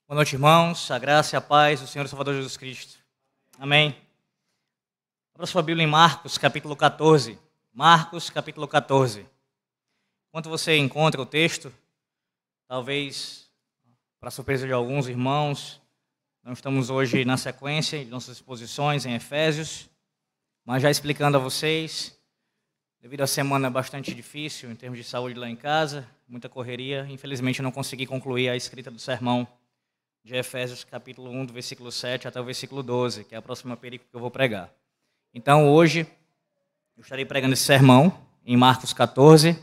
Boa noite, irmãos. A graça e a paz do Senhor e Salvador Jesus Cristo. Amém. Abra sua Bíblia em Marcos, capítulo 14. Marcos, capítulo 14. Enquanto você encontra o texto, talvez, para surpresa de alguns irmãos, nós estamos hoje na sequência de nossas exposições em Efésios, mas já explicando a vocês, devido à semana bastante difícil em termos de saúde lá em casa, muita correria, infelizmente eu não consegui concluir a escrita do sermão de Efésios capítulo 1, do versículo 7 até o versículo 12, que é a próxima perícope que eu vou pregar. Então, hoje, eu estarei pregando esse sermão em Marcos 14, que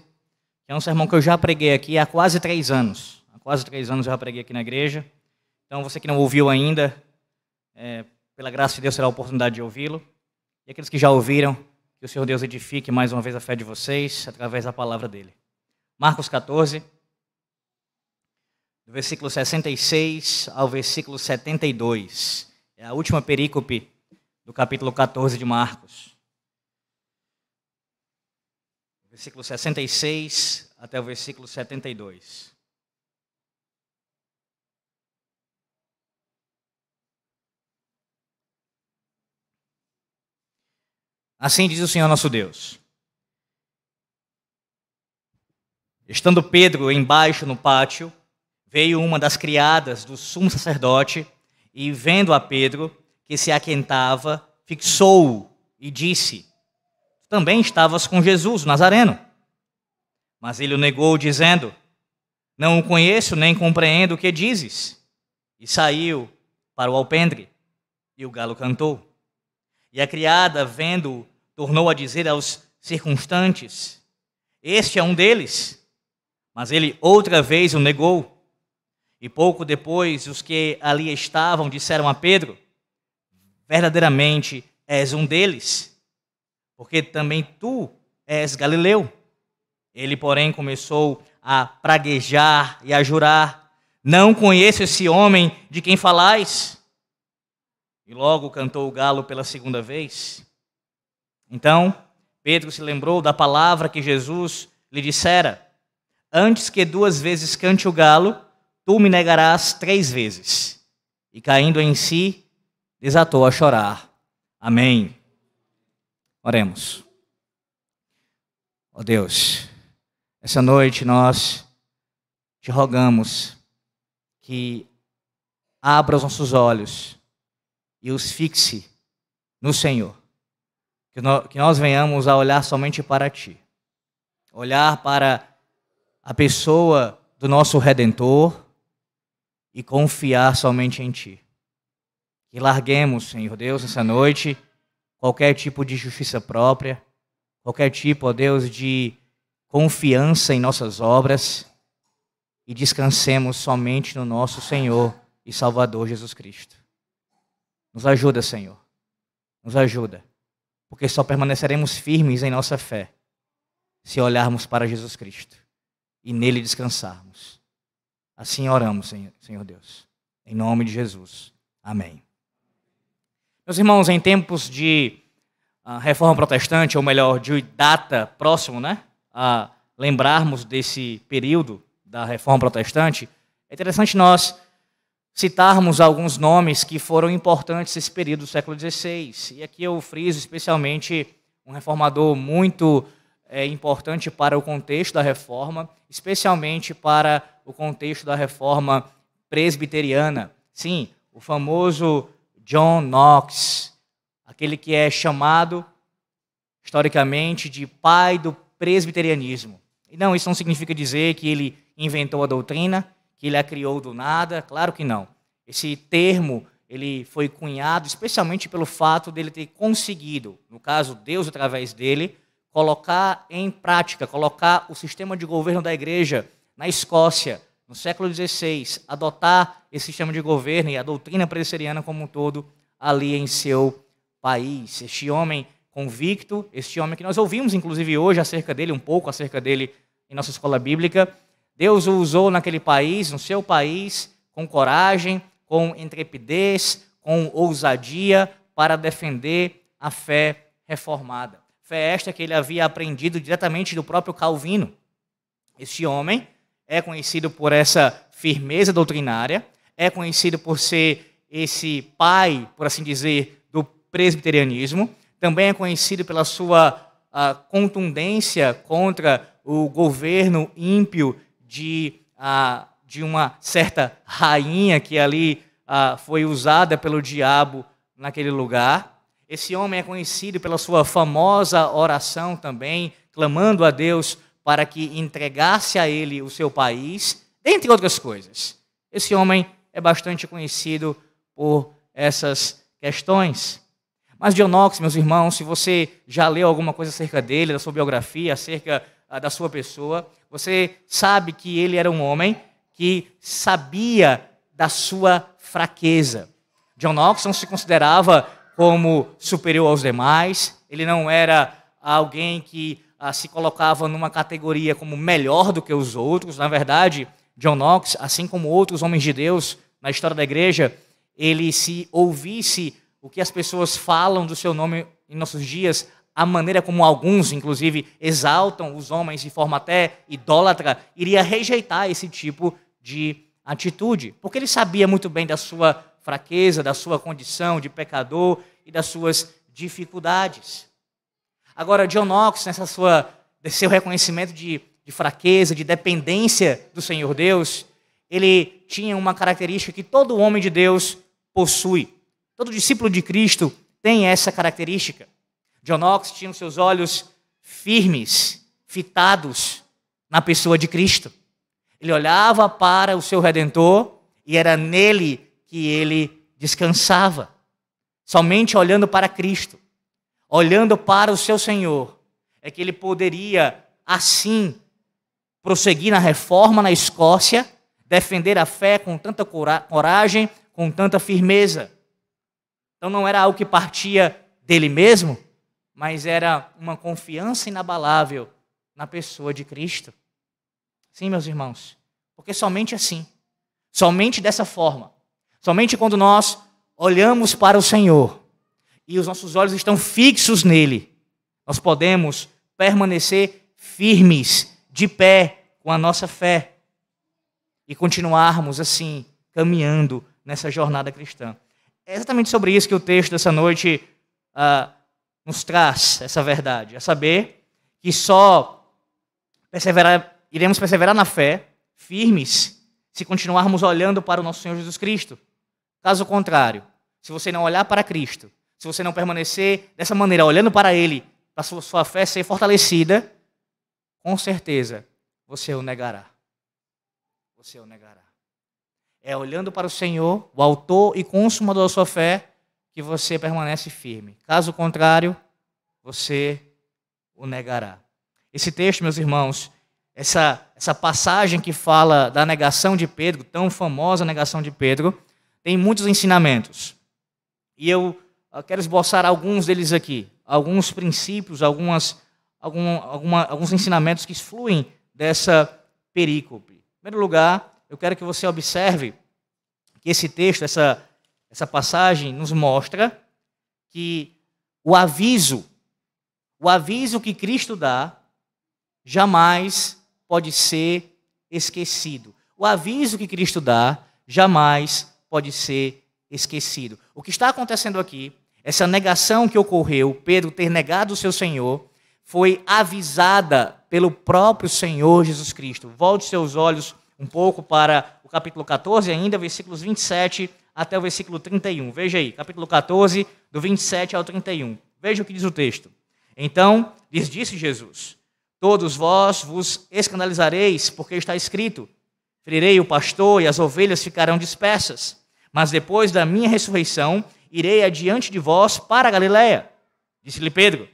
é um sermão que eu já preguei aqui há quase 3 anos. Há quase 3 anos eu já preguei aqui na igreja. Então, você que não ouviu ainda, pela graça de Deus, terá a oportunidade de ouvi-lo. E aqueles que já ouviram, que o Senhor Deus edifique mais uma vez a fé de vocês, através da palavra dele. Marcos 14, do versículo 66 ao versículo 72. É a última perícope do capítulo 14 de Marcos. Versículo 66 até o versículo 72. Assim diz o Senhor nosso Deus. Estando Pedro embaixo no pátio, veio uma das criadas do sumo sacerdote e, vendo a Pedro, que se aquentava, fixou-o e disse: também estavas com Jesus, o Nazareno. Mas ele o negou, dizendo: não o conheço, nem compreendo o que dizes. E saiu para o alpendre, e o galo cantou. E a criada, vendo-o, tornou a dizer aos circunstantes: este é um deles. Mas ele outra vez o negou. E pouco depois, os que ali estavam disseram a Pedro: verdadeiramente és um deles, porque também tu és Galileu. Ele, porém, começou a praguejar e a jurar: não conheço esse homem de quem falais. E logo cantou o galo pela segunda vez. Então, Pedro se lembrou da palavra que Jesus lhe dissera: antes que 2 vezes cante o galo, tu me negarás 3 vezes. E caindo em si, desatou a chorar. Amém. Oremos. Ó Deus, essa noite nós te rogamos que abra os nossos olhos e os fixe no Senhor. Que nós venhamos a olhar somente para Ti. Olhar para a pessoa do nosso Redentor e confiar somente em Ti. Que larguemos, Senhor Deus, essa noite, qualquer tipo de justiça própria, qualquer tipo, ó Deus, de confiança em nossas obras e descansemos somente no nosso Senhor e Salvador Jesus Cristo. Nos ajuda, Senhor. Nos ajuda, porque só permaneceremos firmes em nossa fé se olharmos para Jesus Cristo e nele descansarmos. Assim oramos, Senhor Deus. Em nome de Jesus. Amém. Meus irmãos, em tempos de reforma protestante, ou melhor, de data próximo, a lembrarmos desse período da reforma protestante, é interessante nós citarmos alguns nomes que foram importantes nesse período do século XVI. E aqui eu friso especialmente um reformador muito importante para o contexto da reforma, especialmente para o contexto da reforma presbiteriana. Sim, o famoso John Knox, aquele que é chamado historicamente de pai do presbiterianismo. E não, isso não significa dizer que ele inventou a doutrina, que ele a criou do nada, claro que não. Esse termo ele foi cunhado especialmente pelo fato dele ter conseguido, no caso Deus através dele, colocar em prática, colocar o sistema de governo da igreja na Escócia, no século XVI, adotar esse sistema de governo e a doutrina presbiteriana como um todo ali em seu país. Este homem convicto, este homem que nós ouvimos inclusive hoje acerca dele, um pouco acerca dele em nossa escola bíblica, Deus o usou naquele país, no seu país, com coragem, com intrepidez, com ousadia para defender a fé reformada. Fé esta que ele havia aprendido diretamente do próprio Calvino. Este homem é conhecido por essa firmeza doutrinária, é conhecido por ser esse pai, por assim dizer, do presbiterianismo. Também é conhecido pela sua contundência contra o governo ímpio de uma certa rainha que ali foi usada pelo diabo naquele lugar. Esse homem é conhecido pela sua famosa oração também, clamando a Deus para que entregasse a ele o seu país, dentre outras coisas. Esse homem é bastante conhecido por essas questões. Mas John Knox, meus irmãos, se você já leu alguma coisa acerca dele, da sua biografia, acerca da sua pessoa, você sabe que ele era um homem que sabia da sua fraqueza. John Knox não se considerava como superior aos demais, ele não era alguém que se colocava numa categoria como melhor do que os outros. Na verdade, John Knox, assim como outros homens de Deus na história da igreja, ele, se ouvisse o que as pessoas falam do seu nome em nossos dias, a maneira como alguns, inclusive, exaltam os homens de forma até idólatra, iria rejeitar esse tipo de atitude, porque ele sabia muito bem da sua fraqueza, da sua condição de pecador e das suas dificuldades. Agora, John Knox, nesse seu reconhecimento de fraqueza, de dependência do Senhor Deus, ele tinha uma característica que todo homem de Deus possui. Todo discípulo de Cristo tem essa característica. John Knox tinha os seus olhos firmes, fitados na pessoa de Cristo. Ele olhava para o seu Redentor e era nele que ele descansava. Somente olhando para Cristo, olhando para o seu Senhor, é que ele poderia, assim, prosseguir na reforma na Escócia, defender a fé com tanta coragem, com tanta firmeza. Então não era algo que partia dele mesmo, mas era uma confiança inabalável na pessoa de Cristo. Sim, meus irmãos, porque somente assim, somente dessa forma, somente quando nós olhamos para o Senhor e os nossos olhos estão fixos nele, nós podemos permanecer firmes, de pé, com a nossa fé e continuarmos assim, caminhando nessa jornada cristã. É exatamente sobre isso que o texto dessa noite nos traz essa verdade, a saber que só iremos perseverar na fé, firmes, se continuarmos olhando para o nosso Senhor Jesus Cristo. Caso contrário, se você não olhar para Cristo, se você não permanecer dessa maneira, olhando para Ele, para a sua fé ser fortalecida, com certeza você o negará. Você o negará. É olhando para o Senhor, o autor e consumador da sua fé, que você permanece firme. Caso contrário, você o negará. Esse texto, meus irmãos, essa passagem que fala da negação de Pedro, tão famosa negação de Pedro, tem muitos ensinamentos. E eu quero esboçar alguns deles aqui, alguns princípios, alguns ensinamentos que fluem dessa perícope. Em primeiro lugar, eu quero que você observe que esse texto, essa passagem, nos mostra que o aviso que Cristo dá jamais pode ser esquecido. O aviso que Cristo dá jamais pode ser esquecido. O que está acontecendo aqui, essa negação que ocorreu, Pedro ter negado o seu Senhor, foi avisada pelo próprio Senhor Jesus Cristo. Volte seus olhos um pouco para o capítulo 14 ainda, versículos 27 até o versículo 31. Veja aí, capítulo 14, do 27 ao 31. Veja o que diz o texto. Então, lhes disse Jesus: todos vós vos escandalizareis, porque está escrito: ferirei o pastor e as ovelhas ficarão dispersas. Mas depois da minha ressurreição, irei adiante de vós para a Galiléia. Disse-lhe Pedro: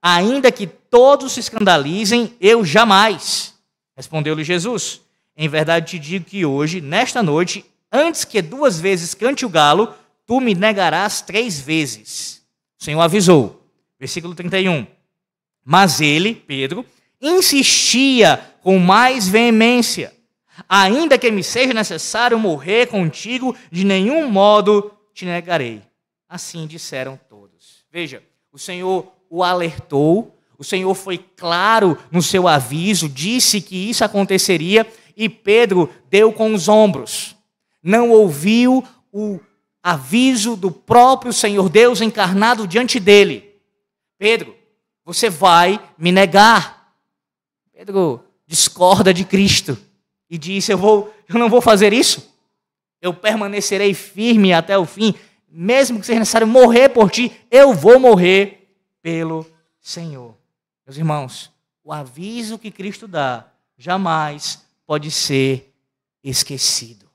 ainda que todos se escandalizem, eu jamais. Respondeu-lhe Jesus: em verdade te digo que hoje, nesta noite, antes que 2 vezes cante o galo, tu me negarás 3 vezes. O Senhor avisou. Versículo 31. Mas ele, Pedro, insistia com mais veemência: ainda que me seja necessário morrer contigo, de nenhum modo te negarei. Assim disseram todos. Veja, o Senhor o alertou, o Senhor foi claro no seu aviso, disse que isso aconteceria e Pedro deu com os ombros. não ouviu o aviso do próprio Senhor Deus encarnado diante dele. Pedro, você vai me negar. Pedro discorda de Cristo e disse, eu não vou fazer isso. Eu permanecerei firme até o fim, mesmo que seja necessário morrer por ti, eu vou morrer pelo Senhor. Meus irmãos, o aviso que Cristo dá jamais pode ser esquecido.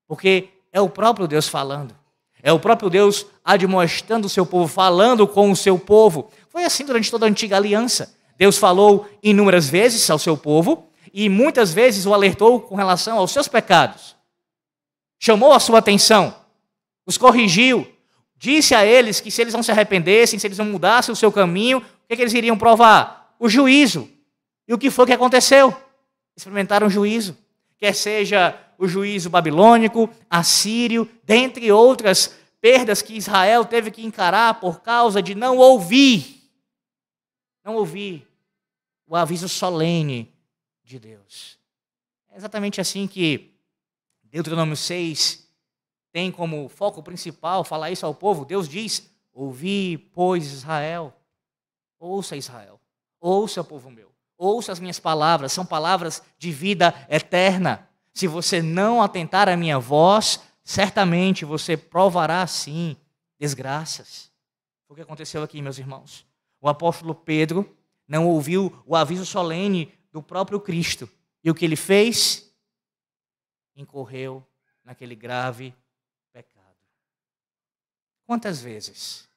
Porque é o próprio Deus falando. É o próprio Deus admoestando o seu povo, falando com o seu povo. Foi assim durante toda a antiga aliança. Deus falou inúmeras vezes ao seu povo e muitas vezes o alertou com relação aos seus pecados. Chamou a sua atenção, os corrigiu, disse a eles que se eles não se arrependessem, se eles não mudassem o seu caminho, o que eles iriam provar? O juízo. E o que foi que aconteceu? Experimentaram o juízo. Quer seja o juízo babilônico, assírio, dentre outras perdas que Israel teve que encarar por causa de não ouvir o aviso solene de Deus. É exatamente assim que Deuteronômio 6 tem como foco principal falar isso ao povo. Deus diz, ouvi, pois, Israel, ouça, povo meu, ouça as minhas palavras, são palavras de vida eterna. Se você não atentar à minha voz, certamente você provará, sim, desgraças. Foi o que aconteceu aqui, meus irmãos. O apóstolo Pedro não ouviu o aviso solene do próprio Cristo. E o que ele fez? Incorreu naquele grave pecado. Quantas vezes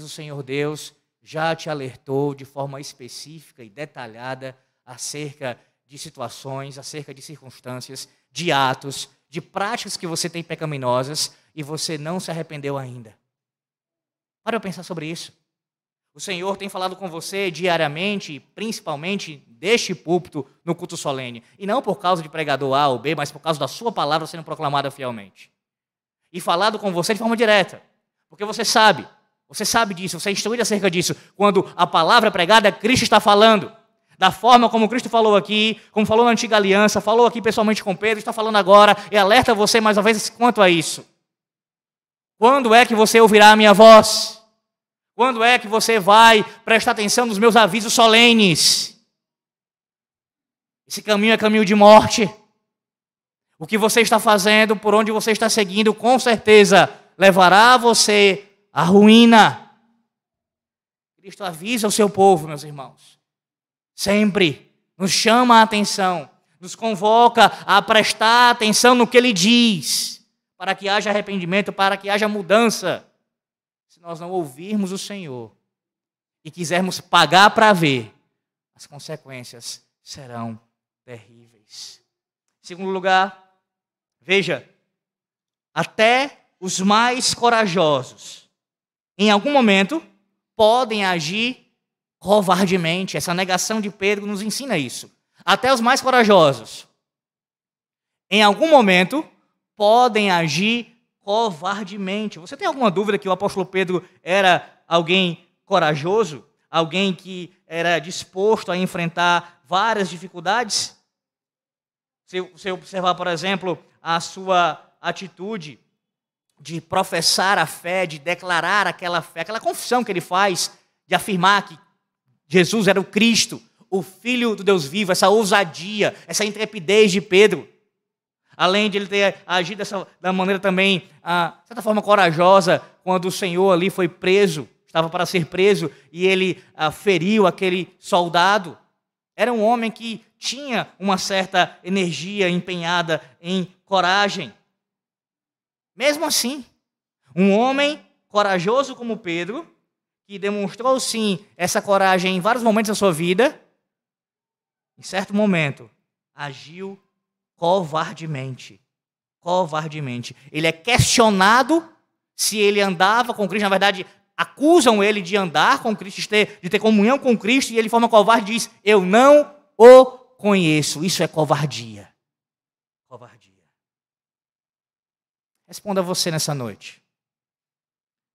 o Senhor Deus já te alertou de forma específica e detalhada acerca de situações, acerca de circunstâncias, de atos, de práticas que você tem pecaminosas e você não se arrependeu ainda? Para eu pensar sobre isso. O Senhor tem falado com você diariamente, principalmente deste púlpito no culto solene. E não por causa de pregador A ou B, mas por causa da sua palavra sendo proclamada fielmente. E falado com você de forma direta. Porque você sabe disso, você é instruído acerca disso. Quando a palavra é pregada, Cristo está falando. Da forma como Cristo falou aqui, como falou na antiga aliança, falou aqui pessoalmente com Pedro, está falando agora, e alerta você mais uma vez quanto a isso. Quando é que você ouvirá a minha voz? Quando é que você vai prestar atenção nos meus avisos solenes? Esse caminho é caminho de morte. O que você está fazendo, por onde você está seguindo, com certeza levará você à ruína. Cristo avisa o seu povo, meus irmãos. Sempre nos chama a atenção, nos convoca a prestar atenção no que Ele diz, para que haja arrependimento, para que haja mudança. Se nós não ouvirmos o Senhor e quisermos pagar para ver, as consequências serão terríveis. Em segundo lugar, veja, até os mais corajosos, em algum momento, podem agir covardemente. Essa negação de Pedro nos ensina isso. Até os mais corajosos, em algum momento, podem agir covardemente. Você tem alguma dúvida que o apóstolo Pedro era alguém corajoso? Alguém que era disposto a enfrentar várias dificuldades? Se você observar, por exemplo, a sua atitude de professar a fé, de declarar aquela fé, aquela confissão que ele faz, de afirmar que Jesus era o Cristo, o Filho do Deus vivo, essa ousadia, essa intrepidez de Pedro. Além de ele ter agido da maneira também, de certa forma, corajosa, quando o Senhor ali foi preso, estava para ser preso, e ele feriu aquele soldado. Era um homem que tinha uma certa energia empenhada em coragem. Mesmo assim, um homem corajoso como Pedro, que demonstrou sim essa coragem em vários momentos da sua vida, em certo momento, agiu covardemente. Ele é questionado se ele andava com Cristo. Na verdade, acusam ele de andar com Cristo, de ter comunhão com Cristo, e ele de forma covarde diz, eu não o conheço. Isso é covardia. Responda você nessa noite.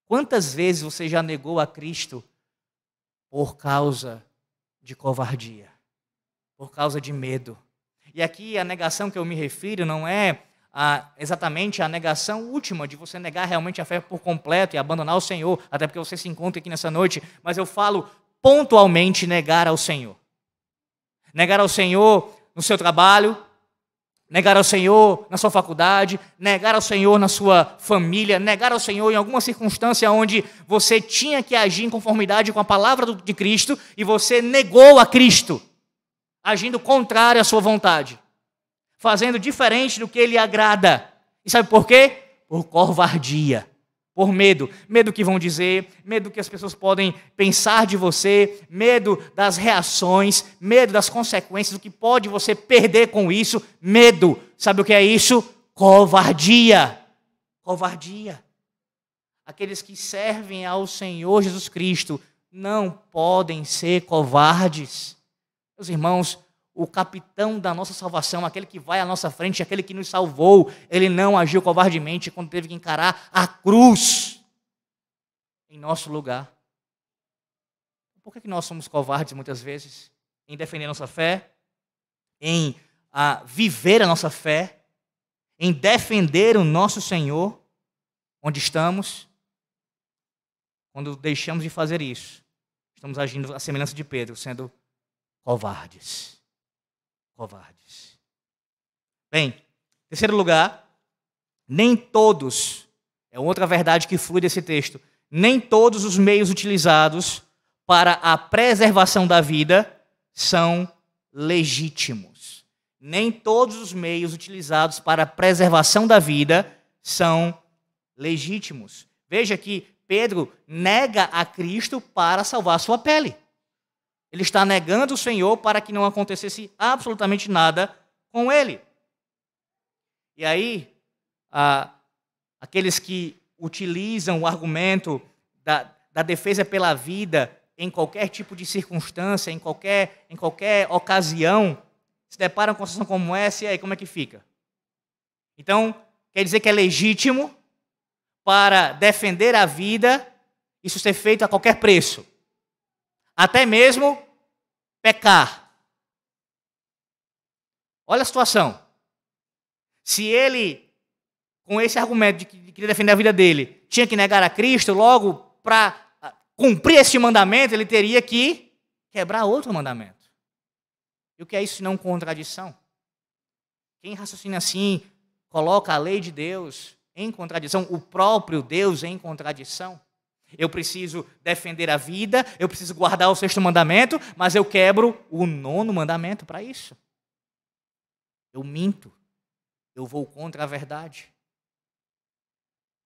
Quantas vezes você já negou a Cristo por causa de covardia? Por causa de medo? E aqui a negação que eu me refiro não é exatamente a negação última, de você negar realmente a fé por completo e abandonar o Senhor, até porque você se encontra aqui nessa noite, mas eu falo pontualmente negar ao Senhor. Negar ao Senhor no seu trabalho, negar ao Senhor na sua faculdade, negar ao Senhor na sua família, negar ao Senhor em alguma circunstância onde você tinha que agir em conformidade com a palavra de Cristo e você negou a Cristo, agindo contrário à sua vontade, fazendo diferente do que Ele agrada. E sabe por quê? Por covardia, por medo. Medo do que vão dizer, medo do que as pessoas podem pensar de você, medo das reações, medo das consequências, do que pode você perder com isso. Medo. Sabe o que é isso? Covardia. Covardia. Aqueles que servem ao Senhor Jesus Cristo não podem ser covardes. Meus irmãos, o capitão da nossa salvação, aquele que vai à nossa frente, aquele que nos salvou, ele não agiu covardemente quando teve que encarar a cruz em nosso lugar. Por que nós somos covardes muitas vezes? Em defender a nossa fé, em viver a nossa fé, em defender o nosso Senhor, onde estamos. Quando deixamos de fazer isso, estamos agindo à semelhança de Pedro, sendo covardes. Covardes. Bem, terceiro lugar, nem todos, é outra verdade que flui desse texto, nem todos os meios utilizados para a preservação da vida são legítimos. Nem todos os meios utilizados para a preservação da vida são legítimos. Veja que Pedro nega a Cristo para salvar sua pele. Ele está negando o Senhor para que não acontecesse absolutamente nada com ele. E aí, aqueles que utilizam o argumento da defesa pela vida em qualquer tipo de circunstância, em qualquer ocasião, se deparam com uma situação como essa, e aí como é que fica? Então, quer dizer que é legítimo para defender a vida isso ser feito a qualquer preço. Até mesmo pecar. Olha a situação. Se ele, com esse argumento de que queria defender a vida dele, tinha que negar a Cristo, logo, para cumprir esse mandamento, ele teria que quebrar outro mandamento. E o que é isso senão contradição? Quem raciocina assim, coloca a lei de Deus em contradição, o próprio Deus em contradição. Eu preciso defender a vida, eu preciso guardar o sexto mandamento, mas eu quebro o nono mandamento para isso. Eu minto, eu vou contra a verdade.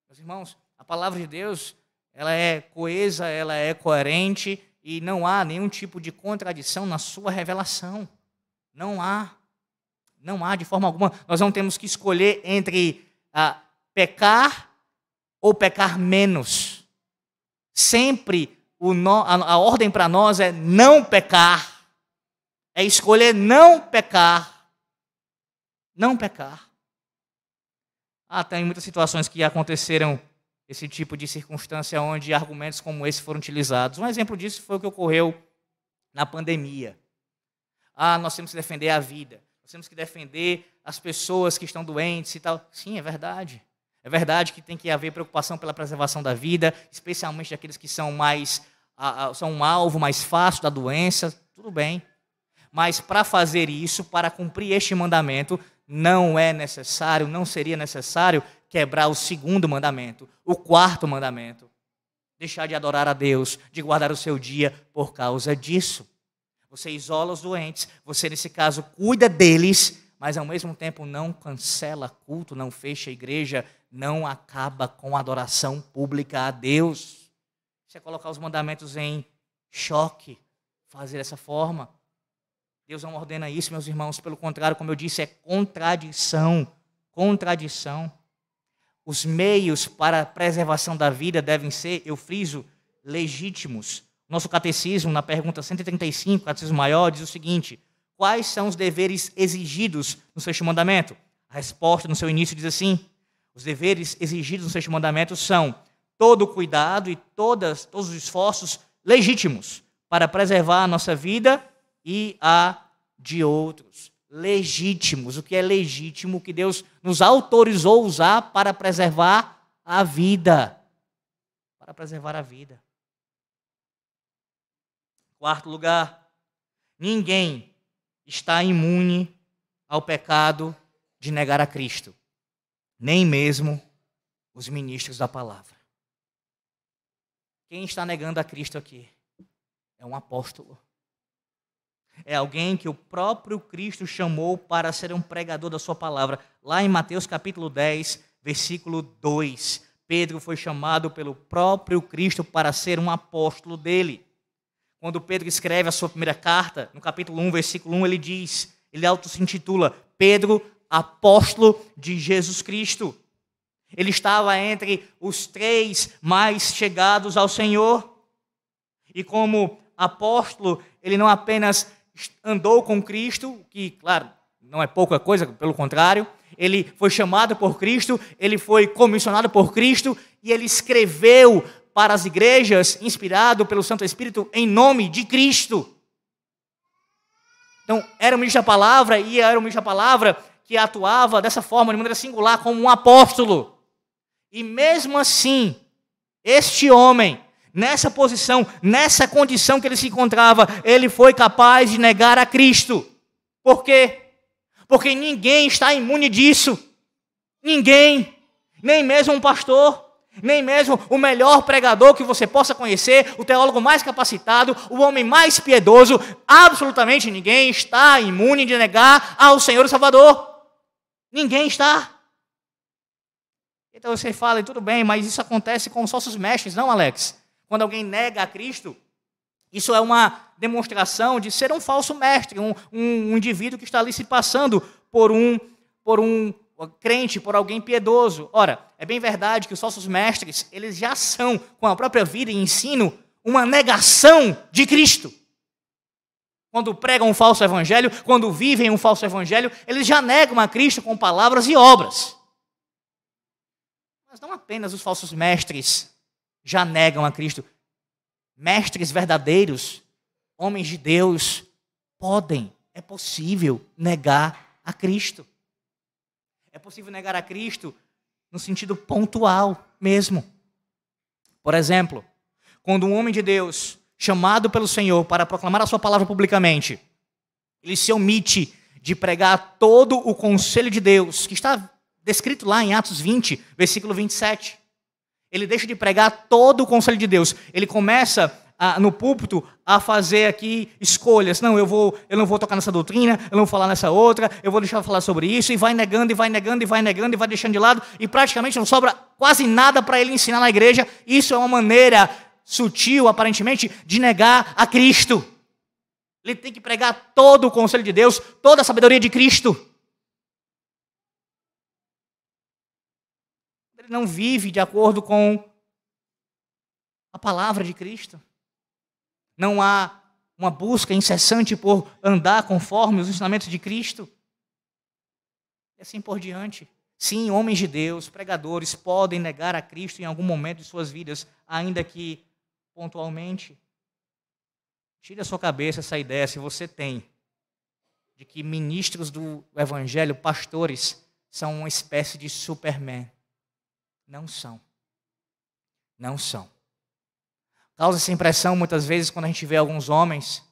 Meus irmãos, a palavra de Deus, ela é coesa, ela é coerente e não há nenhum tipo de contradição na sua revelação. Não há de forma alguma. Nós não temos que escolher entre pecar ou pecar menos. Sempre a ordem para nós é não pecar. É escolher não pecar. Não pecar. Tem muitas situações que aconteceram esse tipo de circunstância onde argumentos como esse foram utilizados. Um exemplo disso foi o que ocorreu na pandemia. Nós temos que defender a vida. Nós temos que defender as pessoas que estão doentes e tal. Sim, é verdade. É verdade que tem que haver preocupação pela preservação da vida, especialmente daqueles que são são um alvo mais fácil da doença, tudo bem. Mas para fazer isso, para cumprir este mandamento, não é necessário, não seria necessário quebrar o segundo mandamento, o quarto mandamento. Deixar de adorar a Deus, de guardar o seu dia por causa disso. Você isola os doentes, você nesse caso cuida deles, mas ao mesmo tempo não cancela culto, não fecha a igreja, não acaba com a adoração pública a Deus. Isso é colocar os mandamentos em choque, fazer dessa forma. Deus não ordena isso, meus irmãos, pelo contrário, como eu disse, é contradição. Contradição. Os meios para a preservação da vida devem ser, eu friso, legítimos. Nosso catecismo, na pergunta 135, catecismo maior, diz o seguinte: quais são os deveres exigidos no sexto mandamento? A resposta no seu início diz assim: os deveres exigidos no sexto mandamento são todo o cuidado e todos os esforços legítimos para preservar a nossa vida e a de outros. legítimos. O que é legítimo, que Deus nos autorizou usar para preservar a vida. Para preservar a vida. Quarto lugar, ninguém está imune ao pecado de negar a Cristo, nem mesmo os ministros da palavra. Quem está negando a Cristo aqui? É um apóstolo. É alguém que o próprio Cristo chamou para ser um pregador da sua palavra. Lá em Mateus capítulo 10, versículo 2, Pedro foi chamado pelo próprio Cristo para ser um apóstolo dele. Quando Pedro escreve a sua primeira carta, no capítulo 1, versículo 1, ele auto-se-intitula Pedro, apóstolo de Jesus Cristo. Ele estava entre os 3 mais chegados ao Senhor. E como apóstolo, ele não apenas andou com Cristo, que, claro, não é pouca coisa, pelo contrário, ele foi chamado por Cristo, ele foi comissionado por Cristo, e ele escreveu para as igrejas, inspirado pelo Santo Espírito, em nome de Cristo. Então, era um ministro da palavra, e era um ministro da palavra que atuava dessa forma, de maneira singular, como um apóstolo. E mesmo assim, este homem, nessa posição, nessa condição que ele se encontrava, ele foi capaz de negar a Cristo. Por quê? Porque ninguém está imune disso. Ninguém. Nem mesmo um pastor, nem mesmo o melhor pregador que você possa conhecer, o teólogo mais capacitado, o homem mais piedoso, absolutamente ninguém está imune de negar ao Senhor e Salvador. Ninguém está. Então você fala, tudo bem, mas isso acontece com os falsos mestres, não, Alex? Quando alguém nega a Cristo, isso é uma demonstração de ser um falso mestre, um indivíduo que está ali se passando por um crente, por alguém piedoso. Ora, é bem verdade que os falsos mestres, eles já são, com a própria vida e ensino, uma negação de Cristo. Quando pregam um falso evangelho, quando vivem um falso evangelho, eles já negam a Cristo com palavras e obras. Mas não apenas os falsos mestres já negam a Cristo. Mestres verdadeiros, homens de Deus, é possível negar a Cristo. É possível negar a Cristo no sentido pontual mesmo. Por exemplo, quando um homem de Deus, chamado pelo Senhor para proclamar a sua palavra publicamente, ele se omite de pregar todo o conselho de Deus, que está descrito lá em Atos 20, versículo 27. Ele deixa de pregar todo o conselho de Deus. Ele começa no púlpito a fazer aqui escolhas. Não, eu não vou tocar nessa doutrina, eu não vou falar nessa outra, eu vou deixar de falar sobre isso, e vai negando, e vai negando, e vai negando, e vai deixando de lado, e praticamente não sobra quase nada para ele ensinar na igreja. Isso é uma maneira sutil, aparentemente, de negar a Cristo. Ele tem que pregar todo o conselho de Deus, toda a sabedoria de Cristo. Ele não vive de acordo com a palavra de Cristo. Não há uma busca incessante por andar conforme os ensinamentos de Cristo. E assim por diante. Sim, homens de Deus, pregadores, podem negar a Cristo em algum momento de suas vidas, ainda que pontualmente. Tire da sua cabeça essa ideia, se você tem, de que ministros do Evangelho, pastores, são uma espécie de Superman. Não são. Não são. Causa essa impressão muitas vezes quando a gente vê alguns homens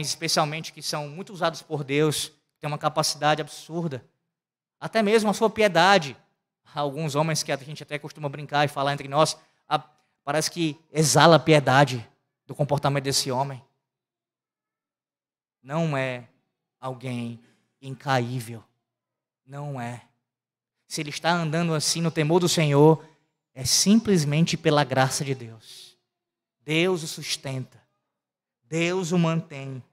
especialmente que são muito usados por Deus, têm uma capacidade absurda, até mesmo a sua piedade. Há alguns homens que a gente até costuma brincar e falar entre nós, parece que exala a piedade do comportamento desse homem. Não é alguém incaível. Não é. Se ele está andando assim no temor do Senhor, é simplesmente pela graça de Deus. Deus o sustenta. Deus o mantém.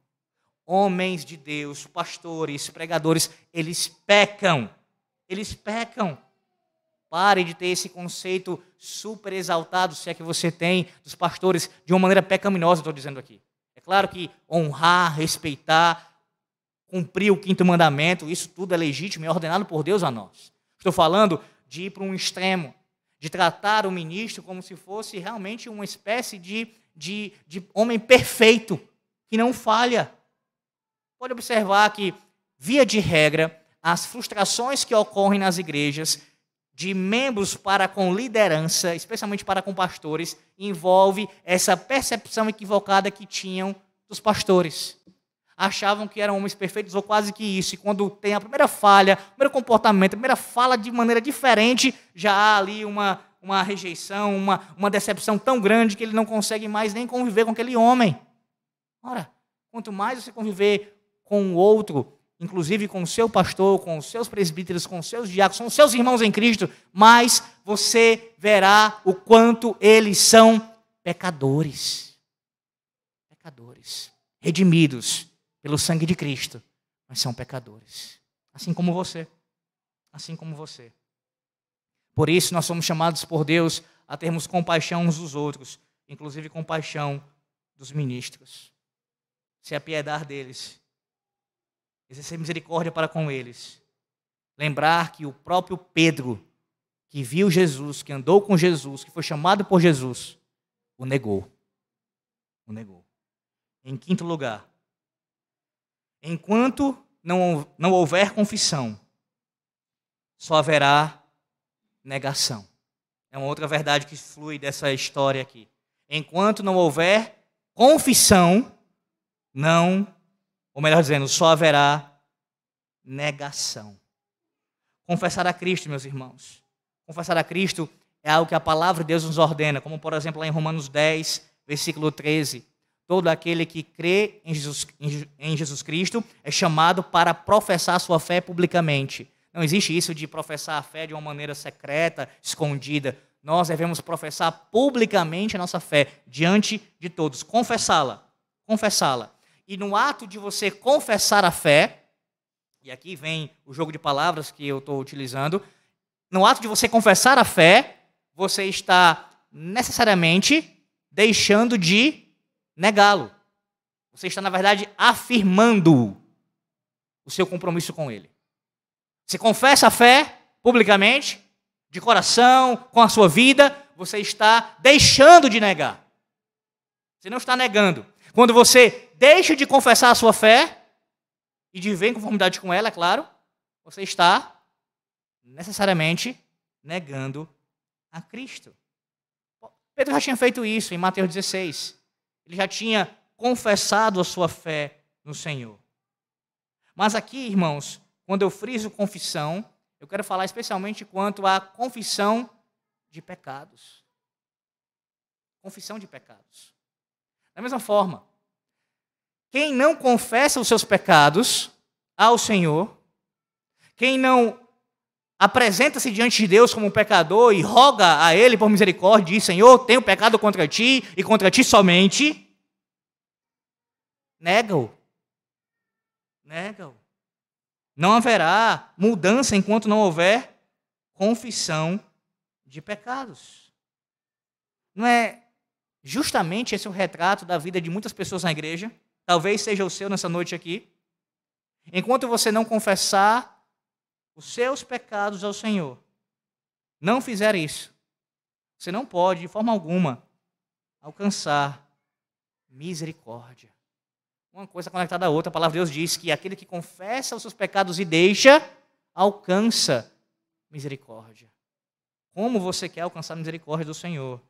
Homens de Deus, pastores, pregadores, eles pecam. Eles pecam. Pare de ter esse conceito super exaltado, se é que você tem, dos pastores, de uma maneira pecaminosa, estou dizendo aqui. É claro que honrar, respeitar, cumprir o 5º mandamento, isso tudo é legítimo e é ordenado por Deus a nós. Estou falando de ir para um extremo, de tratar o ministro como se fosse realmente uma espécie de homem perfeito, que não falha. Pode observar que via de regra, as frustrações que ocorrem nas igrejas de membros para com liderança, especialmente para com pastores, envolve essa percepção equivocada que tinham dos pastores. Achavam que eram homens perfeitos ou quase que isso. E quando tem a primeira falha, o primeiro comportamento, a primeira fala de maneira diferente, já há ali uma rejeição, uma decepção tão grande que ele não consegue mais nem conviver com aquele homem. Ora, quanto mais você conviver com o outro, inclusive com o seu pastor, com os seus presbíteros, com os seus diáconos, com os seus irmãos em Cristo, mais você verá o quanto eles são pecadores. Pecadores. Redimidos pelo sangue de Cristo, mas são pecadores. Assim como você. Assim como você. Por isso nós somos chamados por Deus a termos compaixão uns dos outros, inclusive compaixão dos ministros. Se apiedar deles. Exercer misericórdia para com eles. Lembrar que o próprio Pedro, que viu Jesus, que andou com Jesus, que foi chamado por Jesus, o negou. O negou. Em quinto lugar, enquanto não houver confissão, só haverá negação. É uma outra verdade que flui dessa história aqui. Enquanto não houver confissão, ou melhor dizendo, só haverá negação. Confessar a Cristo, meus irmãos. Confessar a Cristo é algo que a palavra de Deus nos ordena, como por exemplo lá em Romanos 10, versículo 13. Todo aquele que crê em Jesus Cristo é chamado para professar sua fé publicamente. Não existe isso de professar a fé de uma maneira secreta, escondida. Nós devemos professar publicamente a nossa fé diante de todos. Confessá-la. Confessá-la. E no ato de você confessar a fé, e aqui vem o jogo de palavras que eu estou utilizando, no ato de você confessar a fé, você está necessariamente deixando de negá-lo. Você está, na verdade, afirmando o seu compromisso com ele. Você confessa a fé publicamente, de coração, com a sua vida, você está deixando de negar. Você não está negando. Quando você deixa de confessar a sua fé, e de viver em conformidade com ela, é claro, você está necessariamente negando a Cristo. Pedro já tinha feito isso em Mateus 16. Ele já tinha confessado a sua fé no Senhor. Mas aqui, irmãos, quando eu friso confissão, eu quero falar especialmente quanto à confissão de pecados. Confissão de pecados. Da mesma forma, quem não confessa os seus pecados ao Senhor, quem não apresenta-se diante de Deus como um pecador e roga a Ele por misericórdia, diz: Senhor, tenho pecado contra Ti e contra Ti somente, nega-o. Nega-o. Não haverá mudança enquanto não houver confissão de pecados. Não é justamente esse o retrato da vida de muitas pessoas na igreja? Talvez seja o seu nessa noite aqui. Enquanto você não confessar os seus pecados ao Senhor, não fizer isso, você não pode, de forma alguma, alcançar misericórdia. Uma coisa conectada à outra, a palavra de Deus diz que aquele que confessa os seus pecados e deixa, alcança misericórdia. Como você quer alcançar misericórdia do Senhor,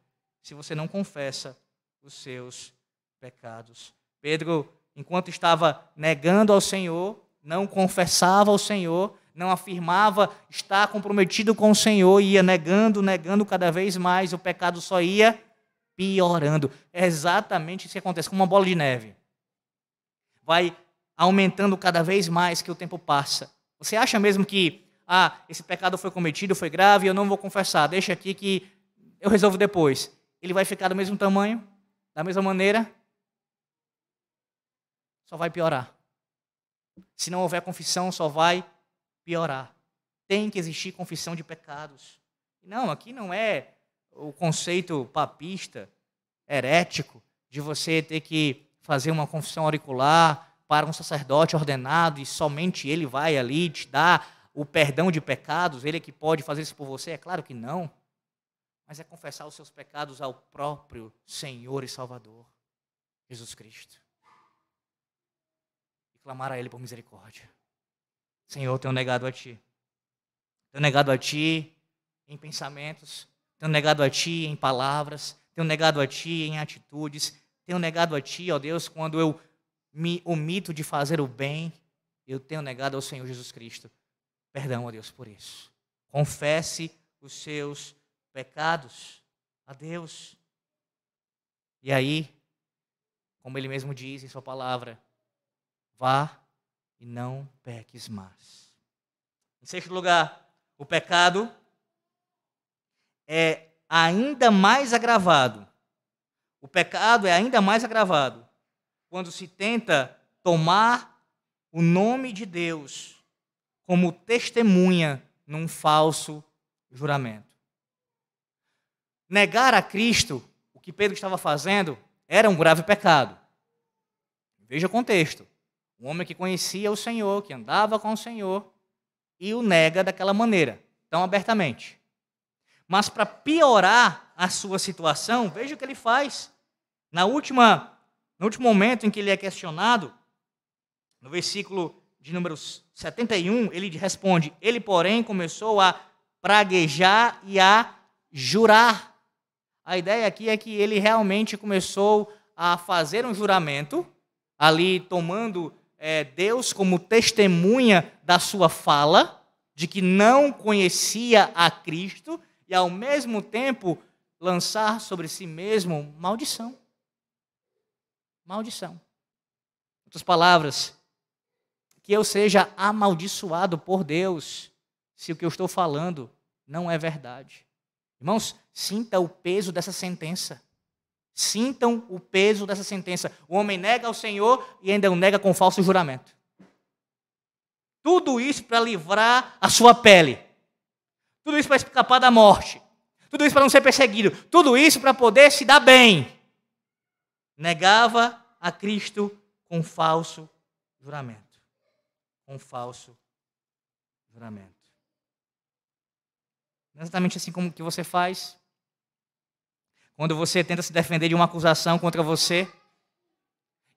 se você não confessa os seus pecados? Pedro, enquanto estava negando ao Senhor, não confessava ao Senhor, não afirmava estar comprometido com o Senhor, ia negando cada vez mais, o pecado só ia piorando. É exatamente isso que acontece, como uma bola de neve. Vai aumentando cada vez mais que o tempo passa. Você acha mesmo que esse pecado foi cometido, foi grave, eu não vou confessar, deixa aqui que eu resolvo depois. Ele vai ficar do mesmo tamanho, da mesma maneira? Só vai piorar. Se não houver confissão, só vai piorar. Tem que existir confissão de pecados. Não, aqui não é o conceito papista, herético, de você ter que fazer uma confissão auricular para um sacerdote ordenado e somente ele vai ali te dar o perdão de pecados, ele é que pode fazer isso por você? É claro que não. Mas é confessar os seus pecados ao próprio Senhor e Salvador, Jesus Cristo. E clamar a Ele por misericórdia. Senhor, eu tenho negado a Ti. Tenho negado a Ti em pensamentos, tenho negado a Ti em palavras, tenho negado a Ti em atitudes, tenho negado a Ti, ó Deus, quando eu me omito de fazer o bem, eu tenho negado ao Senhor Jesus Cristo. Perdão, ó Deus, por isso. Confesse os seus pecados a Deus. E aí, como Ele mesmo diz em sua palavra, vá e não peques mais. Em sexto lugar, o pecado é ainda mais agravado. O pecado é ainda mais agravado quando se tenta tomar o nome de Deus como testemunha num falso juramento. Negar a Cristo, o que Pedro estava fazendo, era um grave pecado. Veja o contexto. Um homem que conhecia o Senhor, que andava com o Senhor, e o nega daquela maneira, tão abertamente. Mas para piorar a sua situação, veja o que ele faz. No último momento em que ele é questionado, no versículo de número 71, ele responde: ele, porém, começou a praguejar e a jurar. A ideia aqui é que ele realmente começou a fazer um juramento, ali tomando Deus como testemunha da sua fala, de que não conhecia a Cristo, e ao mesmo tempo lançar sobre si mesmo maldição. Maldição. Em outras palavras, que eu seja amaldiçoado por Deus, se o que eu estou falando não é verdade. Irmãos, sinta o peso dessa sentença. Sintam o peso dessa sentença. O homem nega ao Senhor e ainda o nega com falso juramento. Tudo isso para livrar a sua pele. Tudo isso para escapar da morte. Tudo isso para não ser perseguido. Tudo isso para poder se dar bem. Negava a Cristo com falso juramento. Com falso juramento. Não é exatamente assim como que você faz quando você tenta se defender de uma acusação contra você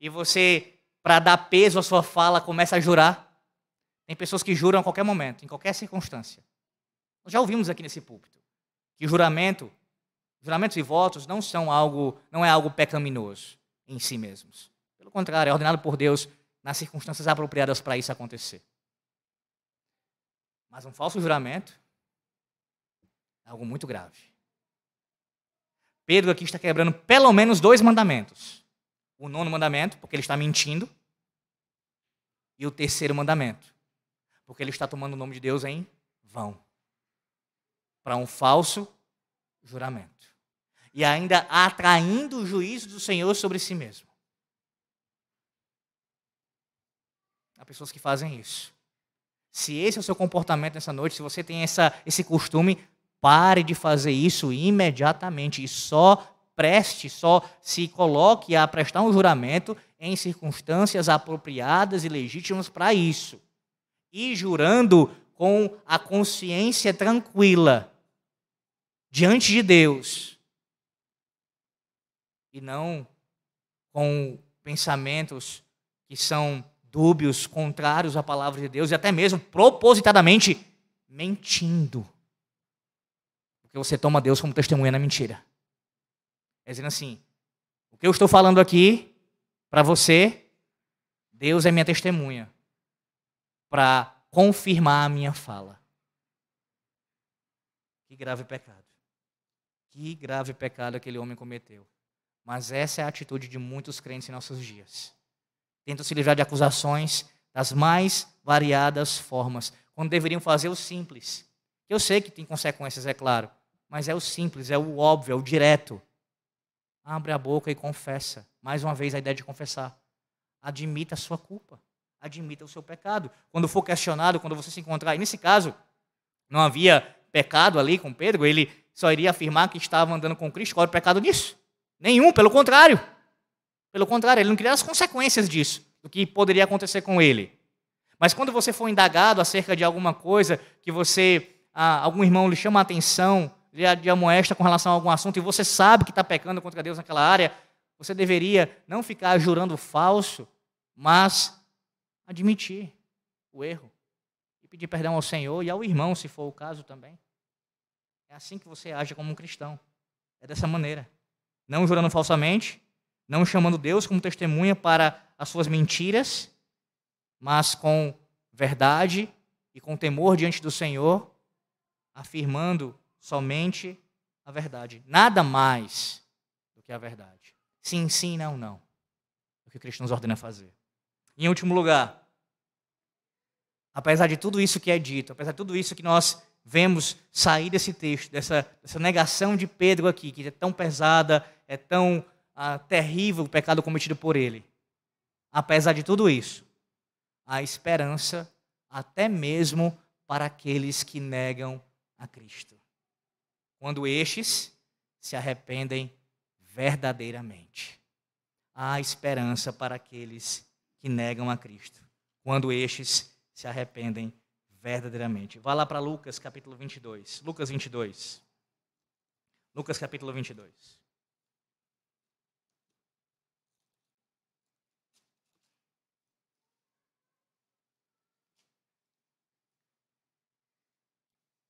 e você, para dar peso à sua fala, começa a jurar. Tem pessoas que juram a qualquer momento, em qualquer circunstância. Nós já ouvimos aqui nesse púlpito que juramentos e votos não é algo pecaminoso em si mesmos. Pelo contrário, é ordenado por Deus nas circunstâncias apropriadas para isso acontecer. Mas um falso juramento é algo muito grave. Pedro aqui está quebrando pelo menos 2 mandamentos. O 9º mandamento, porque ele está mentindo. E o 3º mandamento, porque ele está tomando o nome de Deus em vão. Para um falso juramento. E ainda atraindo o juízo do Senhor sobre si mesmo. Há pessoas que fazem isso. Se esse é o seu comportamento nessa noite, se você tem esse costume, pare de fazer isso imediatamente e só se coloque a prestar um juramento em circunstâncias apropriadas e legítimas para isso. E jurando com a consciência tranquila diante de Deus. E não com pensamentos que são dúbios, contrários à palavra de Deus e até mesmo propositadamente mentindo. Porque você toma Deus como testemunha na mentira. É dizendo assim, o que eu estou falando aqui, para você, Deus é minha testemunha. Para confirmar a minha fala. Que grave pecado. Que grave pecado aquele homem cometeu. Mas essa é a atitude de muitos crentes em nossos dias. Tentam se livrar de acusações das mais variadas formas, quando deveriam fazer o simples. Eu sei que tem consequências, é claro. Mas é o simples, é o óbvio, é o direto. Abre a boca e confessa. Mais uma vez a ideia de confessar. Admita a sua culpa. Admita o seu pecado. Quando for questionado, quando você se encontrar... E nesse caso, não havia pecado ali com Pedro. Ele só iria afirmar que estava andando com Cristo. Qual era o pecado nisso? Nenhum, pelo contrário. Pelo contrário, ele não queria as consequências disso. Do que poderia acontecer com ele. Mas quando você for indagado acerca de alguma coisa que algum irmão lhe chama a atenção... de amoesta com relação a algum assunto e você sabe que está pecando contra Deus naquela área, você deveria não ficar jurando falso, mas admitir o erro. pedir perdão ao Senhor e ao irmão, se for o caso também. É assim que você age como um cristão. É dessa maneira. Não jurando falsamente, não chamando Deus como testemunha para as suas mentiras, mas com verdade e com temor diante do Senhor, afirmando somente a verdade. Nada mais do que a verdade. Sim, sim, não, não. É o que Cristo nos ordena fazer. Em último lugar, apesar de tudo isso que é dito, apesar de tudo isso que nós vemos sair desse texto, dessa negação de Pedro aqui, que é tão pesada, é tão terrível o pecado cometido por ele. Apesar de tudo isso, há esperança até mesmo para aqueles que negam a Cristo. Quando estes se arrependem verdadeiramente. Há esperança para aqueles que negam a Cristo. Quando estes se arrependem verdadeiramente. Vá lá para Lucas capítulo 22. Lucas 22. Lucas capítulo 22.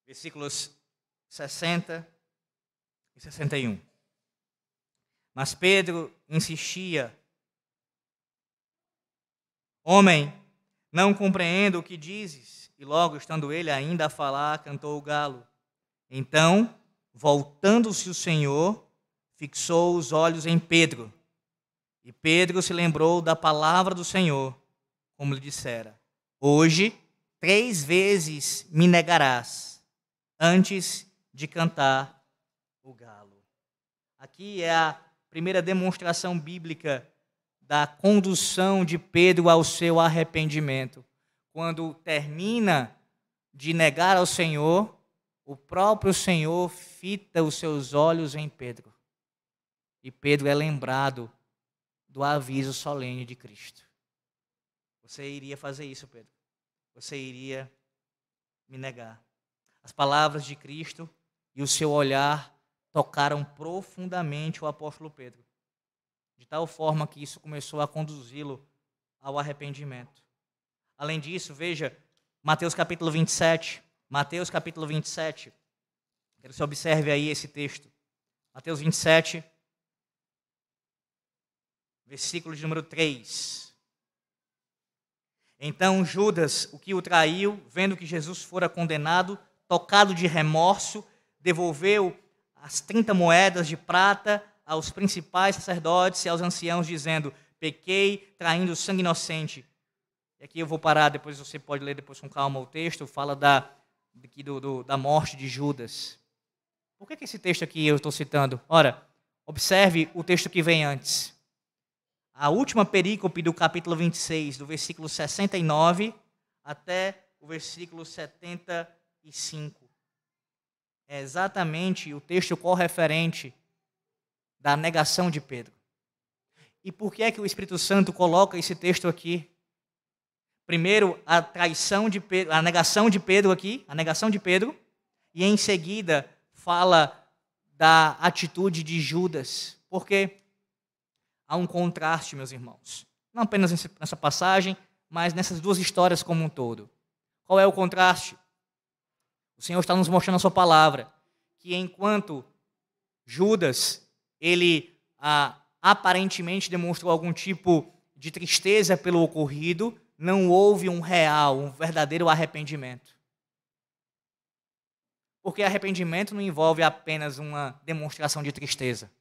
Versículos 60 e 61. Mas Pedro insistia: Homem, não compreendo o que dizes. E logo, estando ele ainda a falar, cantou o galo. Então, voltando-se o Senhor, fixou os olhos em Pedro. E Pedro se lembrou da palavra do Senhor, como lhe dissera: Hoje, 3 vezes me negarás, antes de cantar o galo. Aqui é a primeira demonstração bíblica da condução de Pedro ao seu arrependimento. Quando termina de negar ao Senhor, o próprio Senhor fita os seus olhos em Pedro. E Pedro é lembrado do aviso solene de Cristo. Você iria fazer isso, Pedro. Você iria me negar. As palavras de Cristo e o seu olhar tocaram profundamente o apóstolo Pedro, de tal forma que isso começou a conduzi-lo ao arrependimento. Além disso, veja, Mateus capítulo 27. Mateus capítulo 27. Quero que você observe aí esse texto. Mateus 27, versículo de número 3. Então Judas, o que o traiu, vendo que Jesus fora condenado, tocado de remorso, devolveu as 30 moedas de prata aos principais sacerdotes e aos anciãos, dizendo: pequei traindo sangue inocente. E aqui eu vou parar, depois você pode ler depois com calma o texto, fala da morte de Judas. Por que esse texto aqui eu estou citando? Ora, observe o texto que vem antes. A última perícope do capítulo 26, do versículo 69 até o versículo 75. É exatamente o texto correferente da negação de Pedro. E por que é que o Espírito Santo coloca esse texto aqui? Primeiro, a traição de Pedro, a negação de Pedro aqui, a negação de Pedro, e em seguida fala da atitude de Judas. Porque há um contraste, meus irmãos. Não apenas nessa passagem, mas nessas duas histórias como um todo. Qual é o contraste? O Senhor está nos mostrando a sua palavra, que enquanto Judas, ele aparentemente demonstrou algum tipo de tristeza pelo ocorrido, não houve um verdadeiro arrependimento. Porque arrependimento não envolve apenas uma demonstração de tristeza.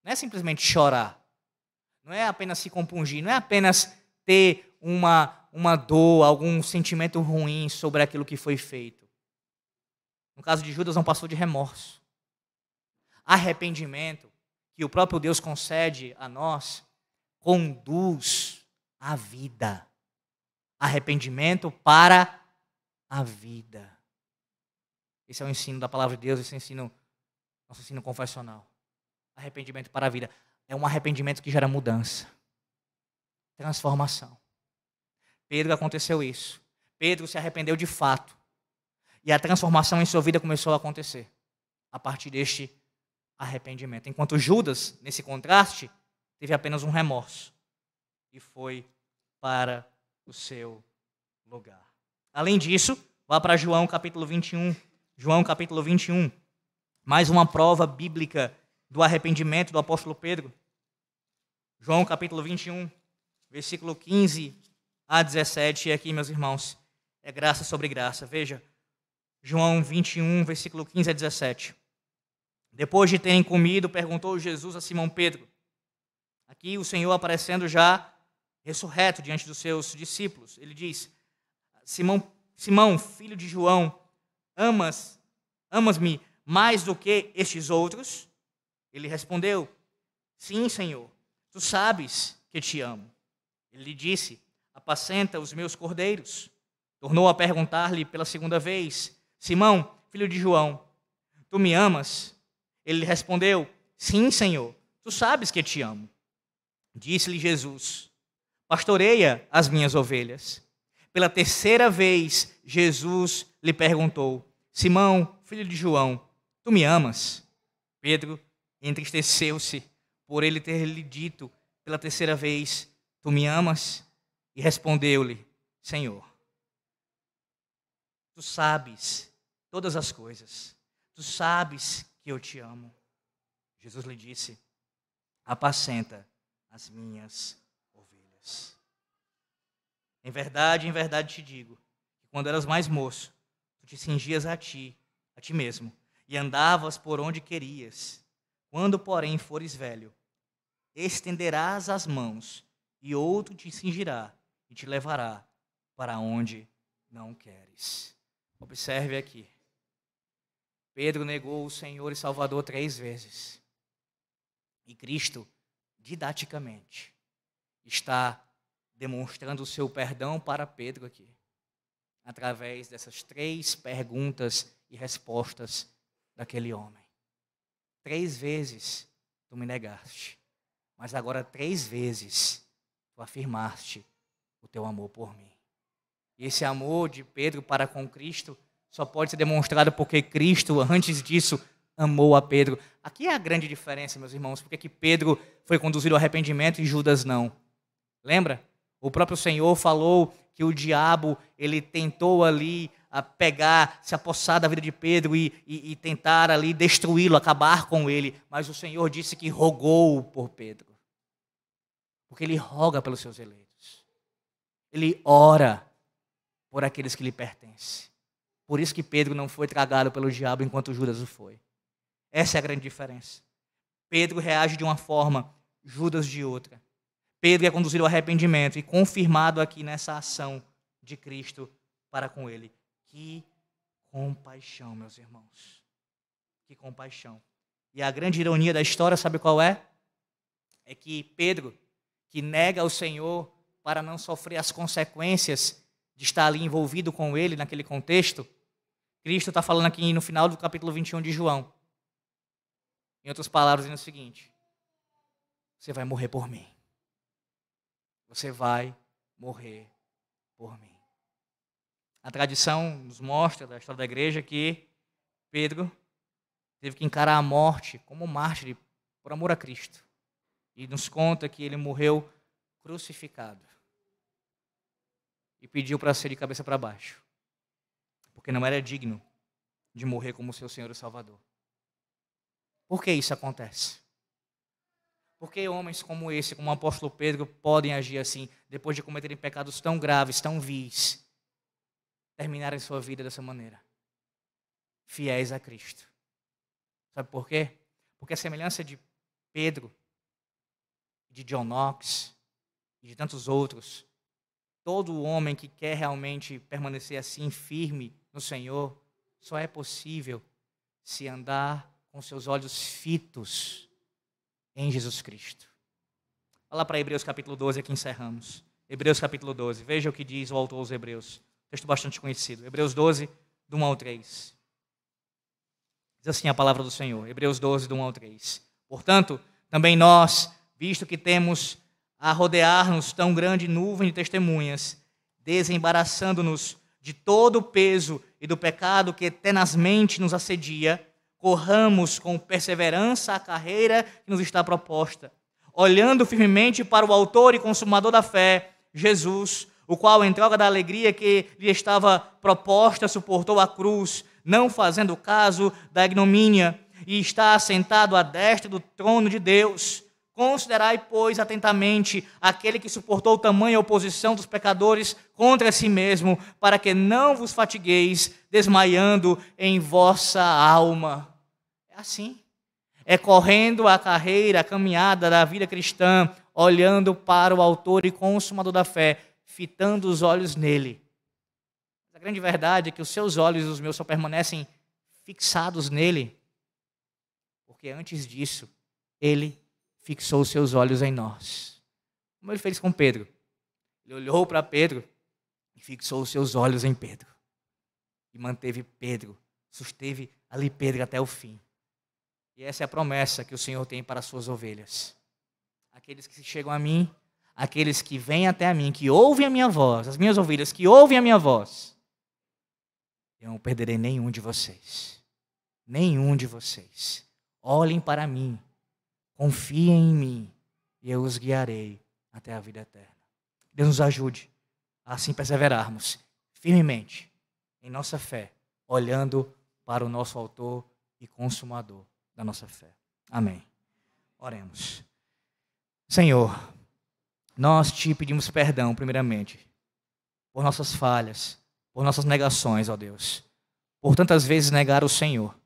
Não é simplesmente chorar. Não é apenas se compungir. Não é apenas ter uma dor, algum sentimento ruim sobre aquilo que foi feito. No caso de Judas, não passou de remorso. Arrependimento, que o próprio Deus concede a nós, conduz à vida. Arrependimento para a vida. Esse é o ensino da palavra de Deus, esse é nosso ensino confessional. Arrependimento para a vida. É um arrependimento que gera mudança. Transformação. Pedro aconteceu isso. Pedro se arrependeu de fato. E a transformação em sua vida começou a acontecer a partir deste arrependimento. Enquanto Judas, nesse contraste, teve apenas um remorso e foi para o seu lugar. Além disso, vá para João capítulo 21. João capítulo 21. Mais uma prova bíblica do arrependimento do apóstolo Pedro. João capítulo 21, versículo 15 a 17. E aqui, meus irmãos, é graça sobre graça. Veja, João 21, versículo 15 a 17. Depois de terem comido, perguntou Jesus a Simão Pedro. Aqui o Senhor aparecendo já ressurreto diante dos seus discípulos. Ele diz: Simão, filho de João, amas-me mais do que estes outros? Ele respondeu: Sim, Senhor, tu sabes que te amo. Ele lhe disse: Apacenta os meus cordeiros. Tornou a perguntar-lhe pela segunda vez: Simão, filho de João, tu me amas? Ele lhe respondeu: Sim, Senhor, tu sabes que te amo. Disse-lhe Jesus: Pastoreia as minhas ovelhas. Pela terceira vez, Jesus lhe perguntou: Simão, filho de João, tu me amas? Pedro entristeceu-se por ele ter lhe dito pela terceira vez: Tu me amas? E respondeu-lhe: Senhor, tu sabes todas as coisas. Tu sabes que eu te amo. Jesus lhe disse: Apacenta as minhas ovelhas. Em verdade te digo, que quando eras mais moço, tu te cingias a ti mesmo, e andavas por onde querias. Quando, porém, fores velho, estenderás as mãos, e outro te cingirá e te levará para onde não queres. Observe aqui. Pedro negou o Senhor e Salvador 3 vezes. E Cristo, didaticamente, está demonstrando o seu perdão para Pedro aqui, através dessas 3 perguntas e respostas daquele homem. 3 vezes tu me negaste, mas agora 3 vezes tu afirmaste o teu amor por mim. E esse amor de Pedro para com Cristo só pode ser demonstrado porque Cristo, antes disso, amou a Pedro. Aqui é a grande diferença, meus irmãos, porque que Pedro foi conduzido ao arrependimento e Judas não. Lembra? O próprio Senhor falou que o diabo, ele tentou ali pegar, se apossar da vida de Pedro e tentar ali destruí-lo, acabar com ele. Mas o Senhor disse que rogou por Pedro. Porque ele roga pelos seus eleitos. Ele ora por aqueles que lhe pertencem. Por isso que Pedro não foi tragado pelo diabo enquanto Judas o foi. Essa é a grande diferença. Pedro reage de uma forma, Judas de outra. Pedro é conduzido ao arrependimento e confirmado aqui nessa ação de Cristo para com ele. Que compaixão, meus irmãos. Que compaixão. E a grande ironia da história, sabe qual é? É que Pedro, que nega o Senhor para não sofrer as consequências de estar ali envolvido com ele naquele contexto, Cristo está falando aqui no final do capítulo 21 de João. Em outras palavras, dizendo o seguinte: você vai morrer por mim. Você vai morrer por mim. A tradição nos mostra, da história da igreja, que Pedro teve que encarar a morte como mártir por amor a Cristo. E nos conta que ele morreu crucificado. E pediu para ser de cabeça para baixo. Porque não era digno de morrer como seu Senhor e Salvador. Por que isso acontece? Por que homens como esse, como o apóstolo Pedro, podem agir assim, depois de cometerem pecados tão graves, tão vis, terminarem sua vida dessa maneira? Fiéis a Cristo. Sabe por quê? Porque a semelhança de Pedro, de John Knox e de tantos outros, todo homem que quer realmente permanecer assim, firme no Senhor, só é possível se andar com seus olhos fitos em Jesus Cristo. Olha lá para Hebreus capítulo 12, aqui encerramos. Hebreus capítulo 12, veja o que diz o autor aos Hebreus. Texto bastante conhecido. Hebreus 12, do 1 ao 3. Diz assim a palavra do Senhor. Hebreus 12, do 1 ao 3. Portanto, também nós, visto que temos a rodear-nos tão grande nuvem de testemunhas, desembaraçando-nos de todo o peso e do pecado que tenazmente nos assedia, corramos com perseverança a carreira que nos está proposta, olhando firmemente para o autor e consumador da fé, Jesus, o qual, em troca da alegria que lhe estava proposta, suportou a cruz, não fazendo caso da ignomínia, e está assentado à destra do trono de Deus. Considerai, pois, atentamente aquele que suportou tamanha oposição dos pecadores contra si mesmo, para que não vos fatigueis, desmaiando em vossa alma. É assim. É correndo a carreira, a caminhada da vida cristã, olhando para o autor e consumador da fé, fitando os olhos nele. A grande verdade é que os seus olhos e os meus só permanecem fixados nele, porque antes disso, ele fixou os seus olhos em nós. Como ele fez com Pedro. Ele olhou para Pedro e fixou os seus olhos em Pedro. E manteve Pedro, susteve ali Pedro até o fim. E essa é a promessa que o Senhor tem para as suas ovelhas. Aqueles que chegam a mim, aqueles que vêm até a mim, que ouvem a minha voz, as minhas ovelhas que ouvem a minha voz, eu não perderei nenhum de vocês. Nenhum de vocês. Olhem para mim, confiem em mim, e eu os guiarei até a vida eterna. Deus nos ajude a assim perseverarmos firmemente em nossa fé, olhando para o nosso autor e consumador da nossa fé. Amém. Oremos. Senhor, nós te pedimos perdão, primeiramente, por nossas falhas, por nossas negações, ó Deus. Por tantas vezes negar o Senhor.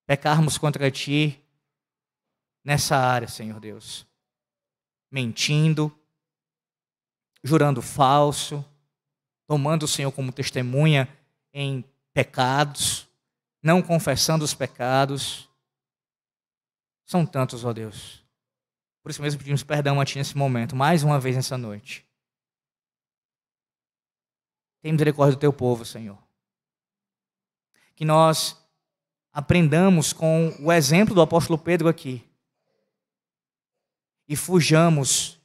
Pecarmos contra ti nessa área, Senhor Deus. Mentindo, jurando falso, tomando o Senhor como testemunha em pecados, não confessando os pecados. São tantos, ó Deus. Por isso mesmo pedimos perdão a Ti nesse momento, mais uma vez nessa noite. Tem misericórdia do Teu povo, Senhor. Que nós aprendamos com o exemplo do apóstolo Pedro aqui. E fujamos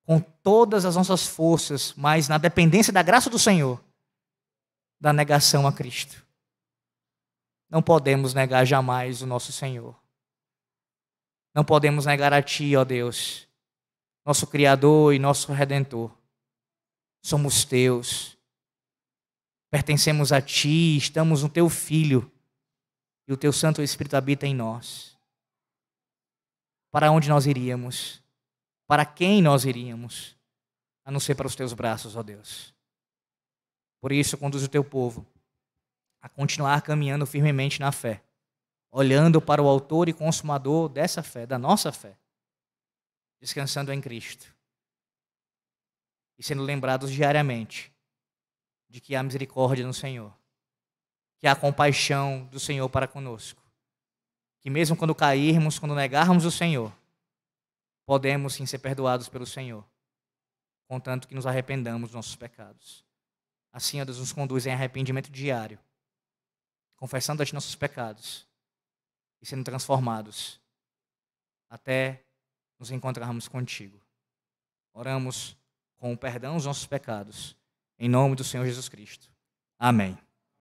com todas as nossas forças, mas na dependência da graça do Senhor, da negação a Cristo. Não podemos negar jamais o nosso Senhor. Não podemos negar a Ti, ó Deus, nosso Criador e nosso Redentor. Somos Teus. Pertencemos a Ti, estamos no Teu Filho. E o Teu Santo Espírito habita em nós. Para onde nós iríamos? Para quem nós iríamos? A não ser para os Teus braços, ó Deus. Por isso, conduz o Teu povo a continuar caminhando firmemente na fé, olhando para o autor e consumador dessa fé, da nossa fé, descansando em Cristo e sendo lembrados diariamente de que há misericórdia no Senhor, que há compaixão do Senhor para conosco, que mesmo quando cairmos, quando negarmos o Senhor, podemos sim ser perdoados pelo Senhor, contanto que nos arrependamos dos nossos pecados. Assim, ó Deus, nos conduz em arrependimento diário, confessando a Ti nossos pecados e sendo transformados até nos encontrarmos contigo. Oramos com o perdão dos nossos pecados, em nome do Senhor Jesus Cristo. Amém.